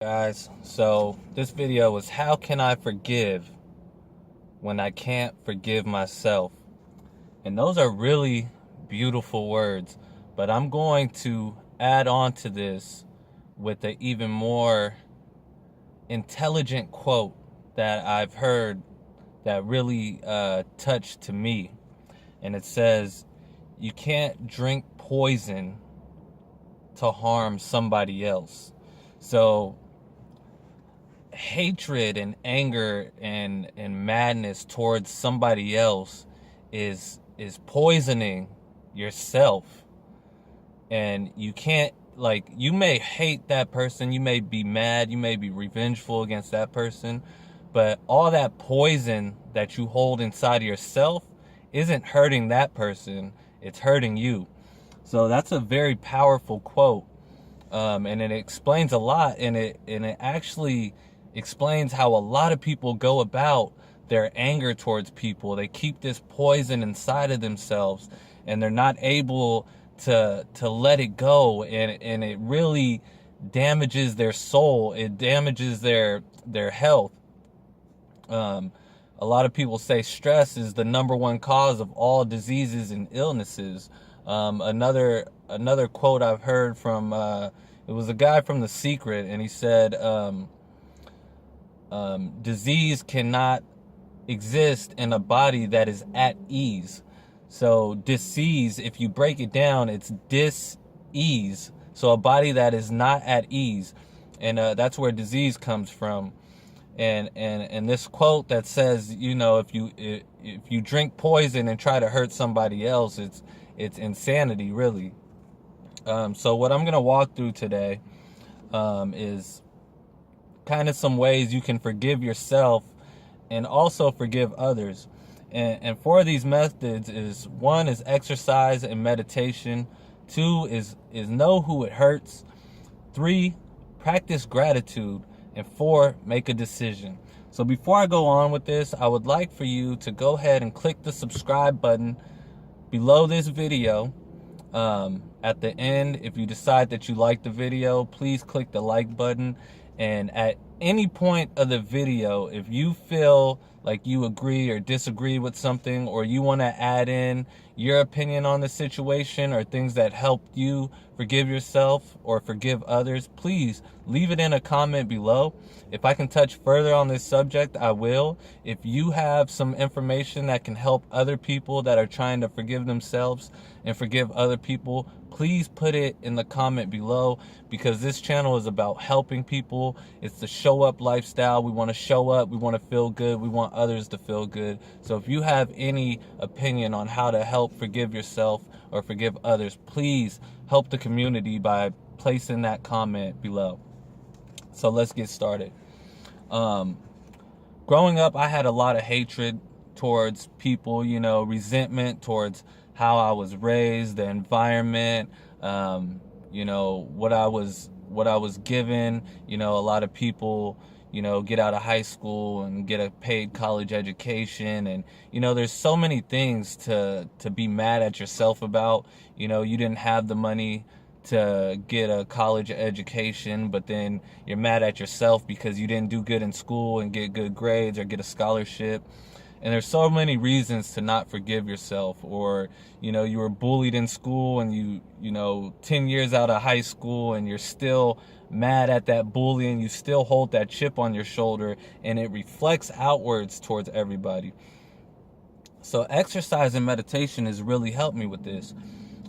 Guys, so this video was how can I forgive when I can't forgive myself? And those are really beautiful words, but I'm going to add on to this with an even more intelligent quote that I've heard that really touched to me. And it says, you can't drink poison to harm somebody else. So hatred and anger and madness towards somebody else is poisoning yourself. And you can't, like, you may hate that person, you may be mad, you may be revengeful against that person, but all that poison that you hold inside of yourself isn't hurting that person, it's hurting you. So that's a very powerful quote. And it explains a lot, and it actually explains how a lot of people go about their anger towards people. They keep this poison inside of themselves, and they're not able to let it go, and it really damages their soul. It damages their health. A lot of people say stress is the number one cause of all diseases and illnesses. Another quote I've heard from it was a guy from The Secret, and he said, disease cannot exist in a body that is at ease. So disease, if you break it down, it's dis-ease. So a body that is not at ease, and that's where disease comes from. And this quote that says, you know, if you drink poison and try to hurt somebody else, it's insanity, really. So what I'm gonna walk through today is kind of some ways you can forgive yourself and also forgive others. And four of these methods is: one is exercise and meditation, two is know who it hurts, three, practice gratitude, and four, make a decision. So before I go on with this, I would like for you to go ahead and click the subscribe button below this video. At the end, if you decide that you like the video, please click the like button. And at any point of the video, if you feel like you agree or disagree with something, or you want to add in your opinion on the situation or things that helped you forgive yourself or forgive others, please leave it in a comment below. If I can touch further on this subject, I will. If you have some information that can help other people that are trying to forgive themselves and forgive other people, please put it in the comment below, because this channel is about helping people. It's the show up lifestyle. We want to show up, we want to feel good, we want others to feel good. So if you have any opinion on how to help forgive yourself or forgive others, please help the community by placing that comment below. So let's get started. Growing up, I had a lot of hatred towards people, you know, resentment towards how I was raised, the environment, you know, what I was given. You know, a lot of people, you know, get out of high school and get a paid college education, and you know, there's so many things to be mad at yourself about. You know, you didn't have the money to get a college education, but then you're mad at yourself because you didn't do good in school and get good grades or get a scholarship. And there's so many reasons to not forgive yourself. Or, you know, you were bullied in school, and you know, 10 years out of high school, and you're still mad at that bullying, you still hold that chip on your shoulder, and it reflects outwards towards everybody. So exercise and meditation has really helped me with this.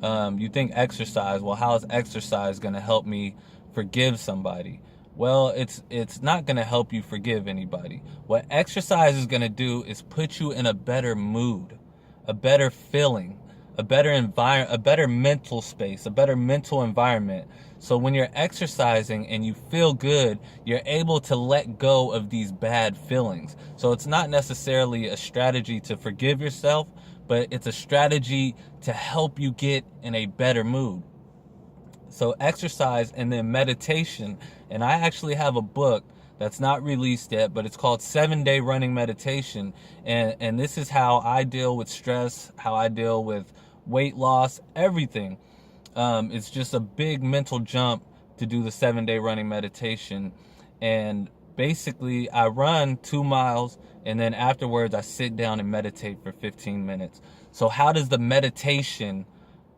You think exercise, well, how is exercise going to help me forgive somebody? Well, it's not going to help you forgive anybody. What exercise is going to do is put you in a better mood, a better feeling, a better mental space, a better mental environment. So when you're exercising and you feel good, you're able to let go of these bad feelings. So it's not necessarily a strategy to forgive yourself, but it's a strategy to help you get in a better mood. So exercise and then meditation. And I actually have a book that's not released yet, but it's called 7-Day Running Meditation. And this is how I deal with stress, how I deal with weight loss, everything. It's just a big mental jump to do the 7-Day Running Meditation. And basically, I run 2 miles, and then afterwards, I sit down and meditate for 15 minutes. So, how does the meditation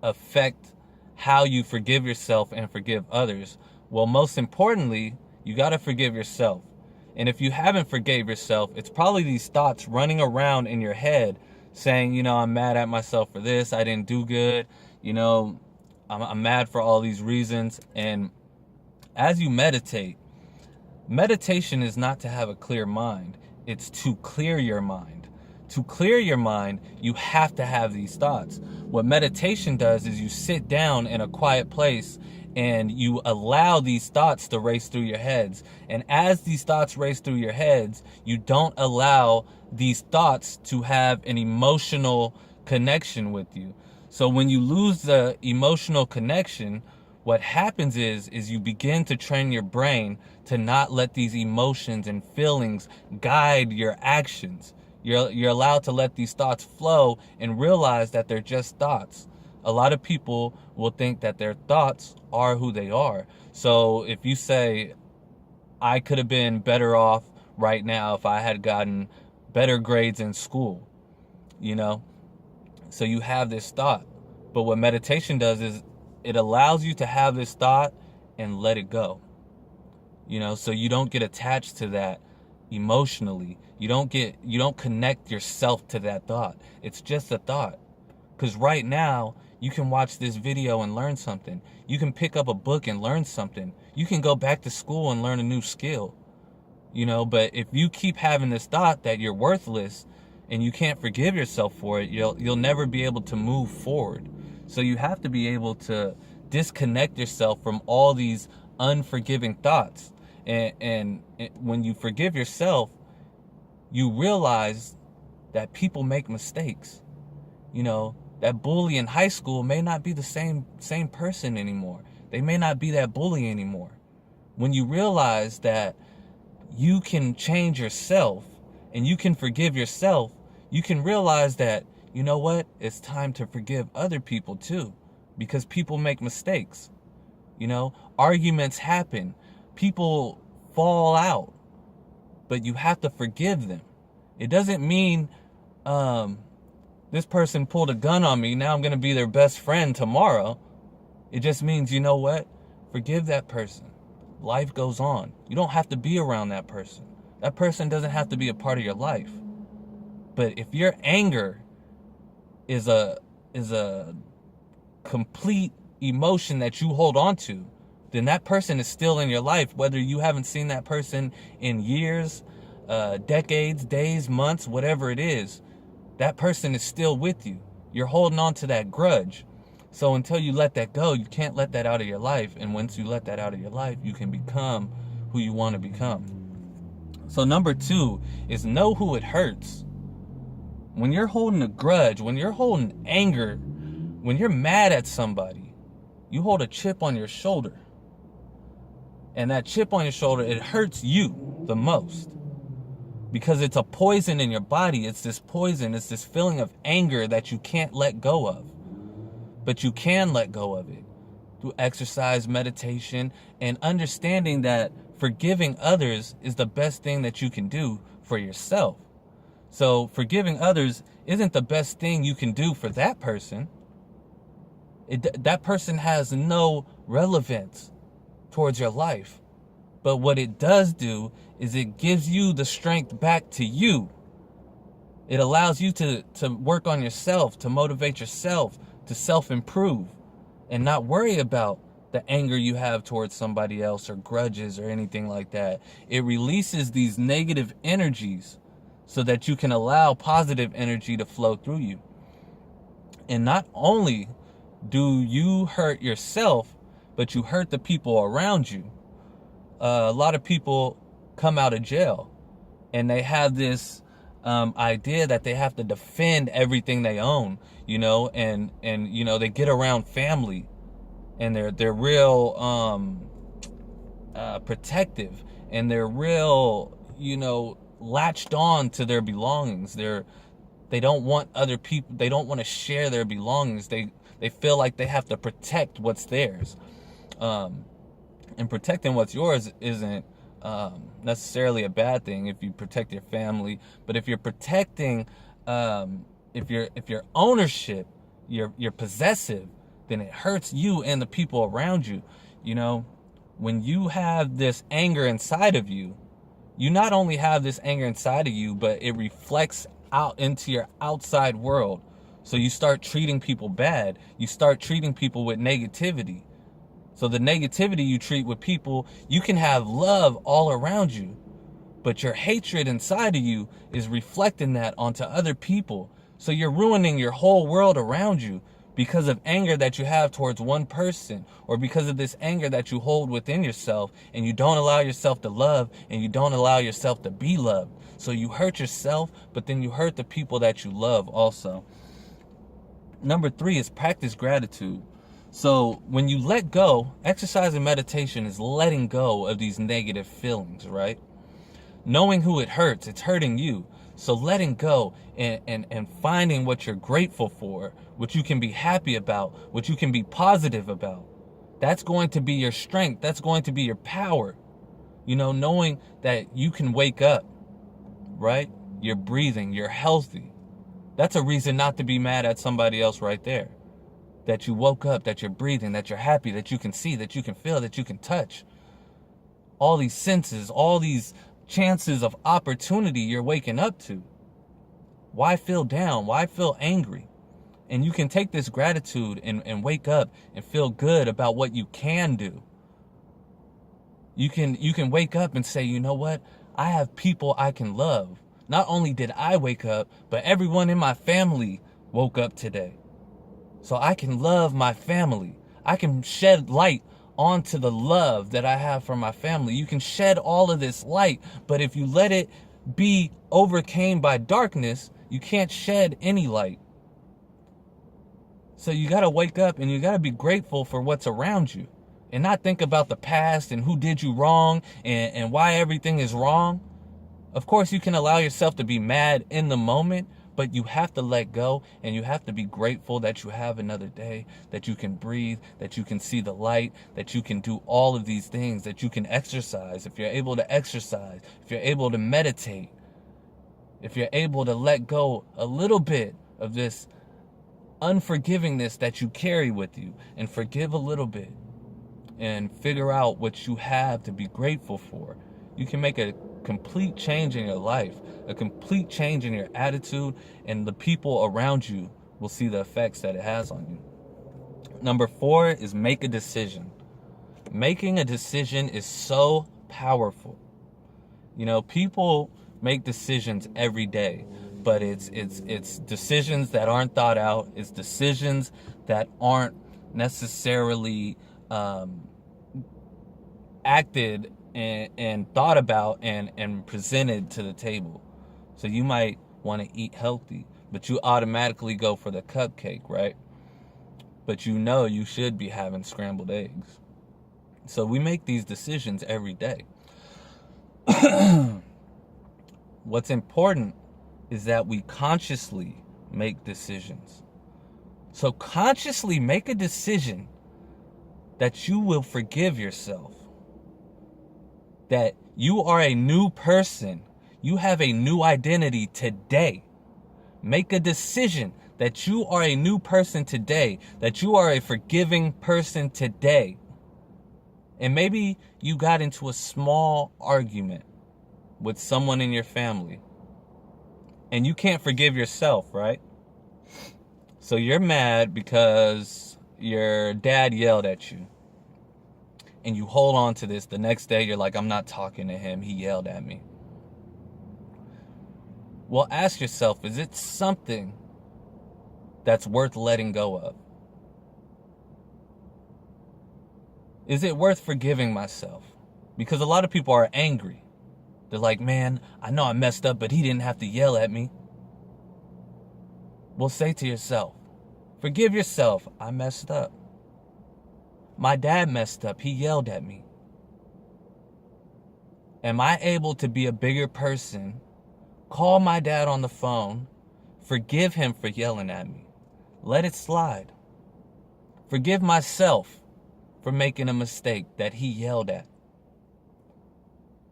affect how you forgive yourself and forgive others? Well, most importantly, you got to forgive yourself. And if you haven't forgave yourself, it's probably these thoughts running around in your head saying, I'm mad at myself for this. I didn't do good. I'm mad for all these reasons. And as you meditate, meditation is not to have a clear mind. It's to clear your mind. To clear your mind, you have to have these thoughts. What meditation does is you sit down in a quiet place and you allow these thoughts to race through your heads. And as these thoughts race through your heads, you don't allow these thoughts to have an emotional connection with you. So when you lose the emotional connection, what happens is you begin to train your brain to not let these emotions and feelings guide your actions. You're allowed to let these thoughts flow and realize that they're just thoughts. A lot of people will think that their thoughts are who they are. So if you say, I could have been better off right now if I had gotten better grades in school, so you have this thought. But what meditation does is it allows you to have this thought and let it go. So you don't get attached to that emotionally. You don't connect yourself to that thought. It's just a thought. Because right now, you can watch this video and learn something. You can pick up a book and learn something. You can go back to school and learn a new skill. But if you keep having this thought that you're worthless and you can't forgive yourself for it, you'll never be able to move forward. So you have to be able to disconnect yourself from all these unforgiving thoughts. And when you forgive yourself, you realize that people make mistakes. That bully in high school may not be the same person anymore. They may not be that bully anymore. When you realize that you can change yourself and you can forgive yourself, you can realize that, it's time to forgive other people too, because people make mistakes. Arguments happen. People fall out, but you have to forgive them. It doesn't mean, this person pulled a gun on me, now I'm going to be their best friend tomorrow. It just means, forgive that person. Life goes on. You don't have to be around that person. That person doesn't have to be a part of your life. But if your anger is a complete emotion that you hold on to, then that person is still in your life, whether you haven't seen that person in years, decades, days, months, whatever it is. That person is still with you. You're holding on to that grudge. So until you let that go, you can't let that out of your life. And once you let that out of your life, you can become who you want to become. So number 2 is know who it hurts. When you're holding a grudge, when you're holding anger, when you're mad at somebody, you hold a chip on your shoulder. And that chip on your shoulder, it hurts you the most. Because it's a poison in your body. It's this poison. It's this feeling of anger that you can't let go of. But you can let go of it through exercise, meditation, and understanding that forgiving others is the best thing that you can do for yourself. So forgiving others isn't the best thing you can do for that person. That person has no relevance towards your life. But what it does do is it gives you the strength back to you. It allows you to work on yourself, to motivate yourself, to self-improve, and not worry about the anger you have towards somebody else or grudges or anything like that. It releases these negative energies so that you can allow positive energy to flow through you. And not only do you hurt yourself, but you hurt the people around you. A lot of people come out of jail and they have this idea that they have to defend everything they own, and they get around family and they're real protective, and they're real, latched on to their belongings. They don't want other people, they don't want to share their belongings. They feel like they have to protect what's theirs. And protecting what's yours isn't necessarily a bad thing if you protect your family. But if you're protecting, if your ownership, you're possessive, then it hurts you and the people around you. You know, when you have this anger inside of you, you not only have this anger inside of you, but it reflects out into your outside world. So you start treating people bad. You start treating people with negativity. So the negativity you treat with people, you can have love all around you, but your hatred inside of you is reflecting that onto other people. So you're ruining your whole world around you because of anger that you have towards one person, or because of this anger that you hold within yourself, and you don't allow yourself to love, and you don't allow yourself to be loved. So you hurt yourself, but then you hurt the people that you love also. Number 3 is practice gratitude. So when you let go, exercise and meditation is letting go of these negative feelings, right? Knowing who it hurts, it's hurting you. So letting go and finding what you're grateful for, what you can be happy about, what you can be positive about. That's going to be your strength. That's going to be your power. You know, knowing that you can wake up, right? You're breathing, you're healthy. That's a reason not to be mad at somebody else right there. That you woke up, that you're breathing, that you're happy, that you can see, that you can feel, that you can touch. All these senses, all these chances of opportunity you're waking up to. Why feel down? Why feel angry? And you can take this gratitude and wake up and feel good about what you can do. You can wake up and say, you know what? I have people I can love. Not only did I wake up, but everyone in my family woke up today. So I can love my family. I can shed light onto the love that I have for my family. You can shed all of this light, but if you let it be overcame by darkness, you can't shed any light. So you got to wake up and you got to be grateful for what's around you and not think about the past and who did you wrong and why everything is wrong. Of course, you can allow yourself to be mad in the moment, but you have to let go and you have to be grateful that you have another day, that you can breathe, that you can see the light, that you can do all of these things, that you can exercise. If you're able to exercise, if you're able to meditate, if you're able to let go a little bit of this unforgivingness that you carry with you and forgive a little bit and figure out what you have to be grateful for, you can make a complete change in your life, a complete change in your attitude, and the people around you will see the effects that it has on you. Number 4 is make a decision. Making a decision is so powerful. You know, people make decisions every day, but it's decisions that aren't thought out. It's decisions that aren't necessarily acted and thought about and presented to the table. So you might want to eat healthy, but you automatically go for the cupcake, right? But you know you should be having scrambled eggs. So we make these decisions every day. What's important is that we consciously make decisions. So consciously make a decision that you will forgive yourself. That you are a new person. You have a new identity today. Make a decision that you are a new person today. That you are a forgiving person today. And maybe you got into a small argument with someone in your family. And you can't forgive yourself, right? So you're mad because your dad yelled at you. And you hold on to this. The next day, you're like, I'm not talking to him. He yelled at me. Well, ask yourself, is it something that's worth letting go of? Is it worth forgiving myself? Because a lot of people are angry. They're like, man, I know I messed up, but he didn't have to yell at me. Well, say to yourself, forgive yourself. I messed up. My dad messed up. He yelled at me. Am I able to be a bigger person? Call my dad on the phone. Forgive him for yelling at me. Let it slide. Forgive myself for making a mistake that he yelled at.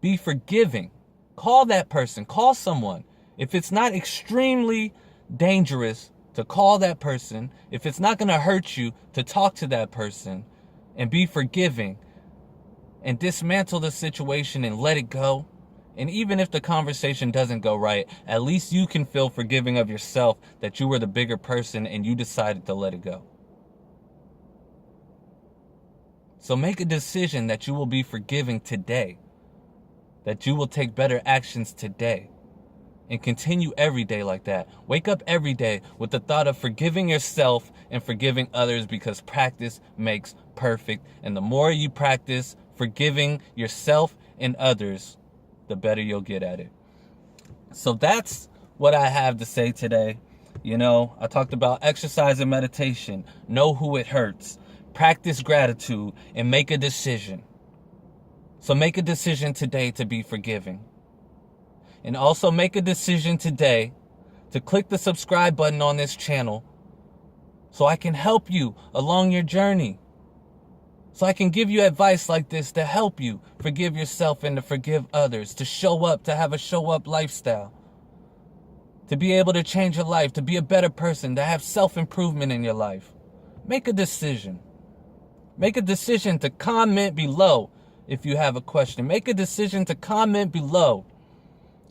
Be forgiving. Call that person. Call someone. If it's not extremely dangerous, to call that person. If it's not going to hurt you, to talk to that person and be forgiving and dismantle the situation and let it go. And even if the conversation doesn't go right, at least you can feel forgiving of yourself that you were the bigger person and you decided to let it go. So make a decision that you will be forgiving today, that you will take better actions today, and continue every day like that. Wake up every day with the thought of forgiving yourself and forgiving others, because practice makes perfect. And the more you practice forgiving yourself and others, the better you'll get at it. So that's what I have to say today. You know, I talked about exercise and meditation. Know who it hurts. Practice gratitude and make a decision. So make a decision today to be forgiving. And also make a decision today to click the subscribe button on this channel so I can help you along your journey. So I can give you advice like this to help you forgive yourself and to forgive others, to show up, to have a show up lifestyle, to be able to change your life, to be a better person, to have self-improvement in your life. Make a decision. Make a decision to comment below if you have a question. Make a decision to comment below.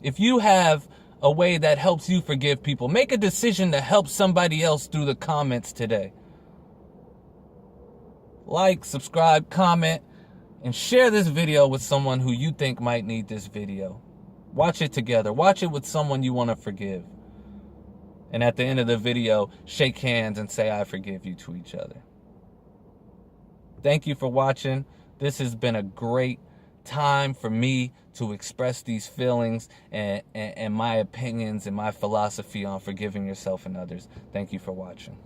If you have a way that helps you forgive people, make a decision to help somebody else through the comments today. Like, subscribe, comment, and share this video with someone who you think might need this video. Watch it together. Watch it with someone you want to forgive. And at the end of the video, shake hands and say, I forgive you to each other. Thank you for watching. This has been a great time for me to express these feelings and my opinions and my philosophy on forgiving yourself and others. Thank you for watching.